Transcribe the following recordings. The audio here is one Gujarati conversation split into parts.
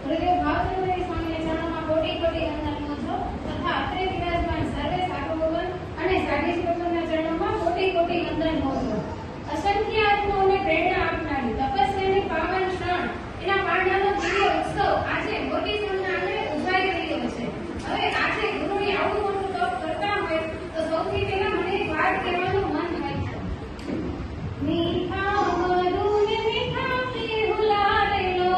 ગુરુદેવ ભાવચંદ્ર સ્વામીના ચરણોમાં કોટી કોટી વંદન પહોંચો તથા અત્રે વિરાજમાન સર્વે સાધુ ભગવાન અને સાધુ ભગવાનના ચરણોમાં કોટી કોટી વંદન પહોંચો. અસંખ્ય આત્માઓને પ્રેરણા આપનારી તપસ્યાની પાવન ક્ષણ એના પાંડાનો દિવ્ય ઉત્સવ આજે મોટી સંખ્યામાં ઉજવાઈ રહ્યો છે. હવે આજે ગુરુની આવું મોટું તપ કરતા હોય તો સૌથી પહેલા મને એક વાત કહેવાનું મન થાય છે. મીઠા મરુને મીઠા પીહુલા રેલો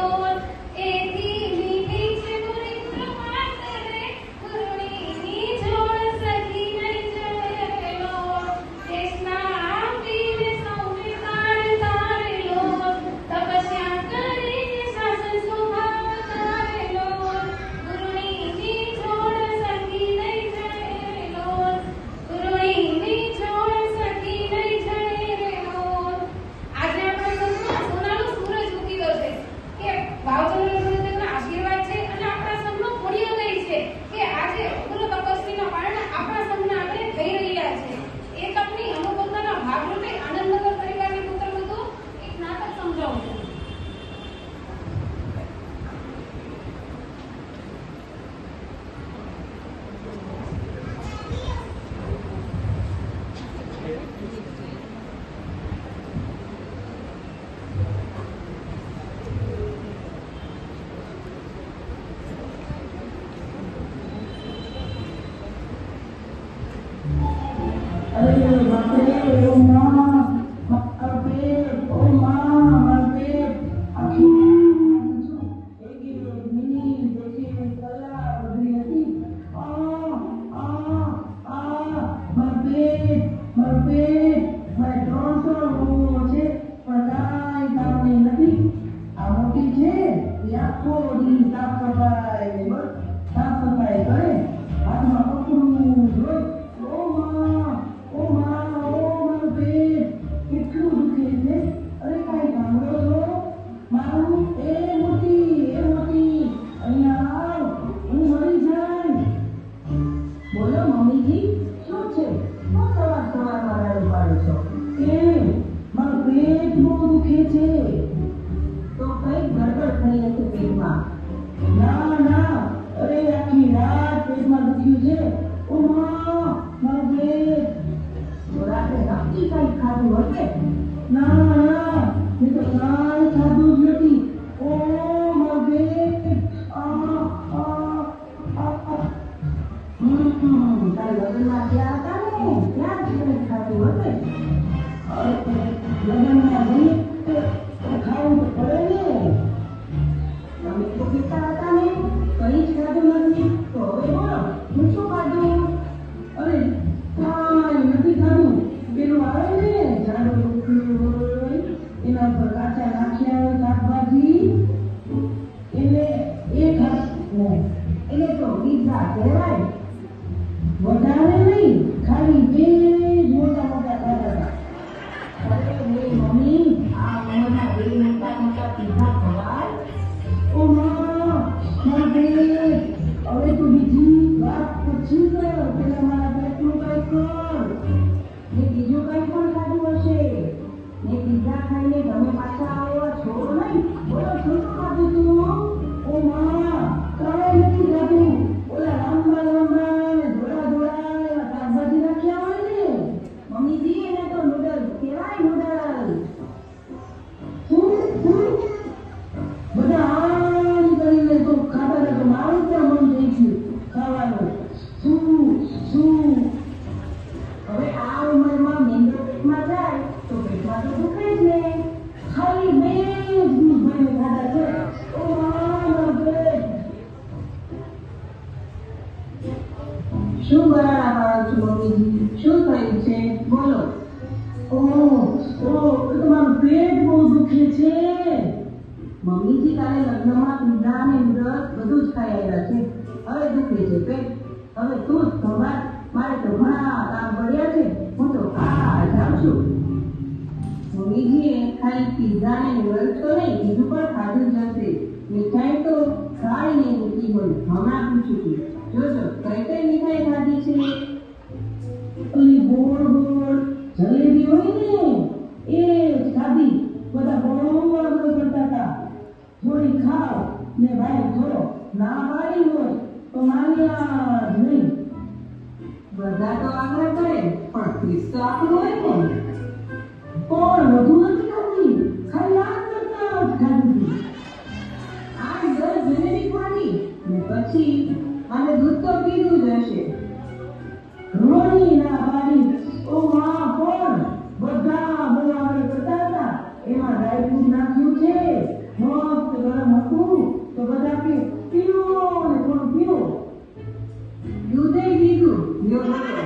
એથી મીઠી છે ગુરી કૃપા કરે ગુરુની જોડ સખી નહીં ચડેલો દેશના આપીને સૌને તારેલો તપસ્યા કરીને શાસન સ્વભાવ તારેલો ગુરુની જોડ સખી નહીં ચડેલો ગુરુની જોડ સખી નહીં ચડેલો. આજે આપણા સંતમાં સોનાનો સૂરજ ઉગી ગયો છે કે ભાવચંદ્ર ગુરુદેવના આશીર્વાદ છે અને આપણા સંતનો પુણ્યોદય છે કે આજે ગુરુ તપસ્વીના પારણા આપણા સંતના આગળ થઈ રહ્યા છે. એ તપની અનુભવતાના ભાગરૂપે આનંદનગર પરિવારની પુત્રવધુ એક નાટક સમજાવું છું. બધા બરોબર કરતા હતા. થોડી ખાઓ ને ભાઈ જો ના પાડી હોય તો માન્યા જ નહીં. બધા તો આગ્રહ કરે પણ ફીસ તો આપણું હોય ને. પણ વધુ નથી ખાતી, ખાલી આ કરતા જ ખાધી. 8-10 જેનેરિક વાળી ને પછી અને દૂધ તો પીધું જ હશે. ઘણી ના પાડી. ઓ માં પણ બધા બહુ આગળ કરતા હતા. એમાં ડ્રાયફ્રૂટ નાખ્યું છે, મસ્ત ગરમ હતું તો બધા કે પીવો ને થોડું પીવો. દૂધે પીધું લ્યો બોલો.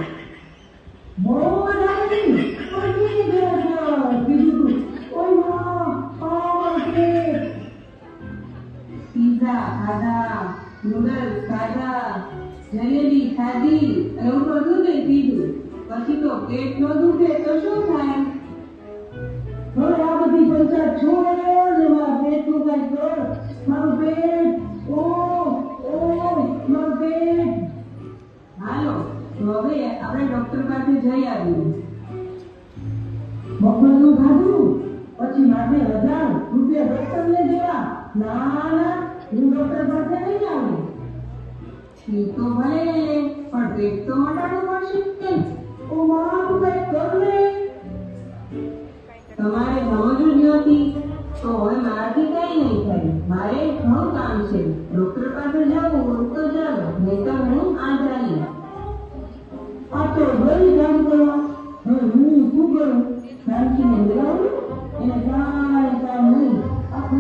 બહુ મજા આવી પણ પી ગયા પીધું તું. ઓય માં પાવર કે પીઝા ખાધા, નૂડલ્સ ખાધા, જલેબી ખાધી અને ઉપર દૂધે પીધું. પછી તો પેટ ન દુખે તો શું થાય? હવે આ બધી પંચાયત છોડ ને મારા પેટનું કઈ કર. મારું પેટ ઓ મારું પેટ. હાલો તો હવે આપણે ડોક્ટર પાસે જઈ આવીએ. મફતનું ખાધું પછી માથે 1000 રૂપિયા ડોક્ટરને દેવા. ના ના હું ડોક્ટર પાસે નહીં આવું. ઠીક તો ભલે પણ પેટ તો મટાડવું પડશે. ઓ માં તું કઈ કર ને. તમારે સમજવું જ નથી તો હવે મારાથી કઈ નહીં થાય. મારે ઘણું કામ છે. ડોક્ટર પાસે જવું હોય તો ચાલો, નહીં તો હું આ ચાલી. આ તો ગઈ કામ કરવા. હવે હું શું કરું? નાનકીને બોલાવું? એને કાંઈ કામ નહીં. આખો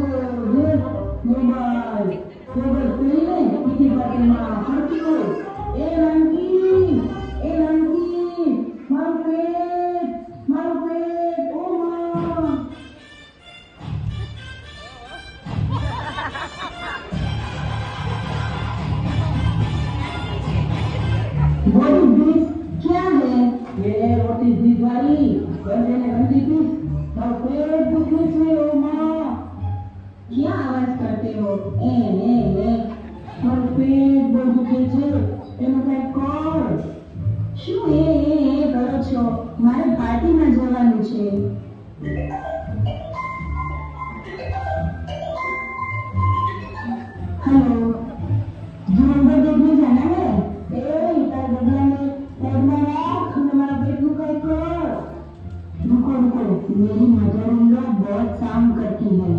દિવસ મોબાઈલ કરીને બીજી પાર્ટીમાં ફરતી હોય. એ નાનકી મારું પેટ ઓ માં. What is this? क्या है? ये what is this भाई? गंदे ने गंदी पीस. मारो पेट दुखे छे ओ माँ. क्या आवाज करते हो? ए. मारो पेट बहुत दुखे छे. એનું કઈ કર. શું એ કરો છો? મારે પાર્ટીમાં જવાનું છે. हेलो जो नंबर देखने जाना है ए इधर बगल में पैदल राख हमारा पेट का कर. रुको मेरी मदर इन लॉ बहुत काम करती है.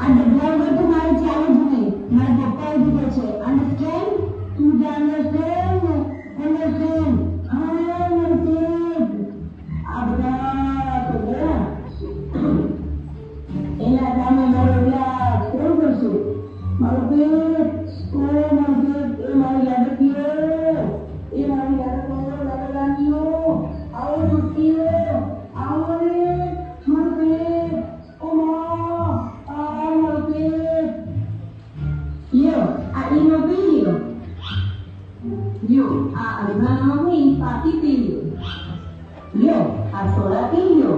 आ डबला वगैरह तो मारे चालू જ નહીં. મારા પપ્પા ઉભી કરે છે. અંડરસ્ટેન્ડ? તું અંડરસ્ટેન્ડ હા અંડરસ્ટેન્ડ. આ બધા તો ગયા. એના સામે મારો ઇલાજ કોણ કરશે? મારું પેટ ઓ મારું પેટ એ મારી યાદકીઓ લાગલાનીઓ આવો દુખીઓ આવો રે મારું પેટ ઓ માં આ મારું પેટ. લ્યો આ ઈનો પી લ્યો. લ્યો આ અડધાનો નહીં પાટી પી લ્યો. લ્યો આ સોડા પી લ્યો.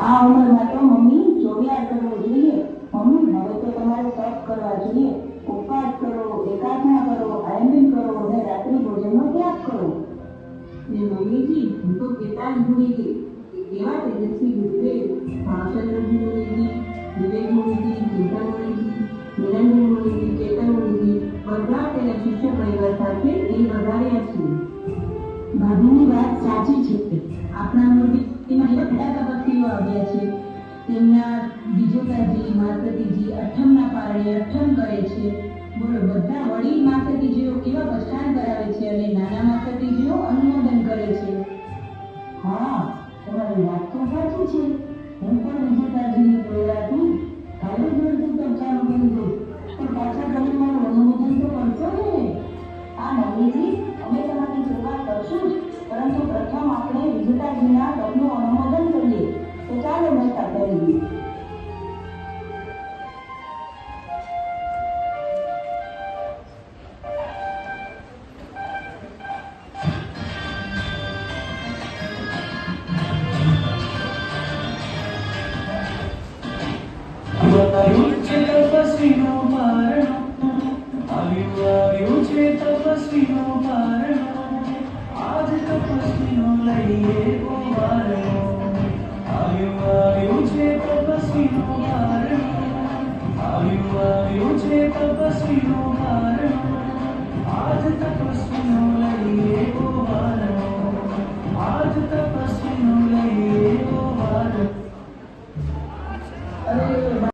આ ઉંમરમાં તો મમ્મી જોડિયાર કરવો જોઈએ. મમ્મી હવે તો તમારે તપ કરવા જોઈએ. ઉપવાસ કરો, એકાગ્રતા કરો, આયમન કરો અને રાત્રિ ભોજનનો ત્યાગ કરો. ને મમ્મીજી હું તો કહેતા જ ભૂલી ગઈ કે કેવા તેજસ્વી ગુરુદેવ ભાવચંદ્રજી મુનિજી, વિવેક મુનિજી, ચિંતન મુનિજી, નિરંજન મુનિજી, ચેતન મુનિજી બધા તેના શિષ્ય પરિવાર સાથે અહીં વધાર્યા છે. ભાભીની વાત સાચી છે. આપણા મૂર્તિમાં એવા બધા તપસ્વીઓ આવ્યા છે. તેમના બીજોતાજી માતાજી અઠમના પારણે અઠમ કરે છે. બોલો બધા વડીલ માતાજીઓ કેવા પ્રસ્થાન કરાવે છે અને નાના માતાજીઓ અનુમોદન કરે છે. હા તમારી વાત તો સાચી છે. હું પણ વિજેતાજીની પ્રેરણાથી કાલે જોડતું તપ ચાલુ કરી દઉં. પણ પાછા તમે મારું અનુમોદન તો કરશો ને? હા મમ્મીજી અમે તમારી સેવા કરશું જ, પરંતુ પ્રથમ આપણે વિજેતાજીના તપનું અનુમોદન કરીએ. તો ચાલો મસ્તા કરીએ. આવ્યું છે તપસ્વીનો પારણો, આવ્યું છે તપસ્વીનો પારણો, આજ તપસ્વીનો લઈએ વારણો. આવ્યું છે તપસ્વીનો પારણો, આવ્યું છે તપસ્વીનો પારણો, આજ તપસ્વીનો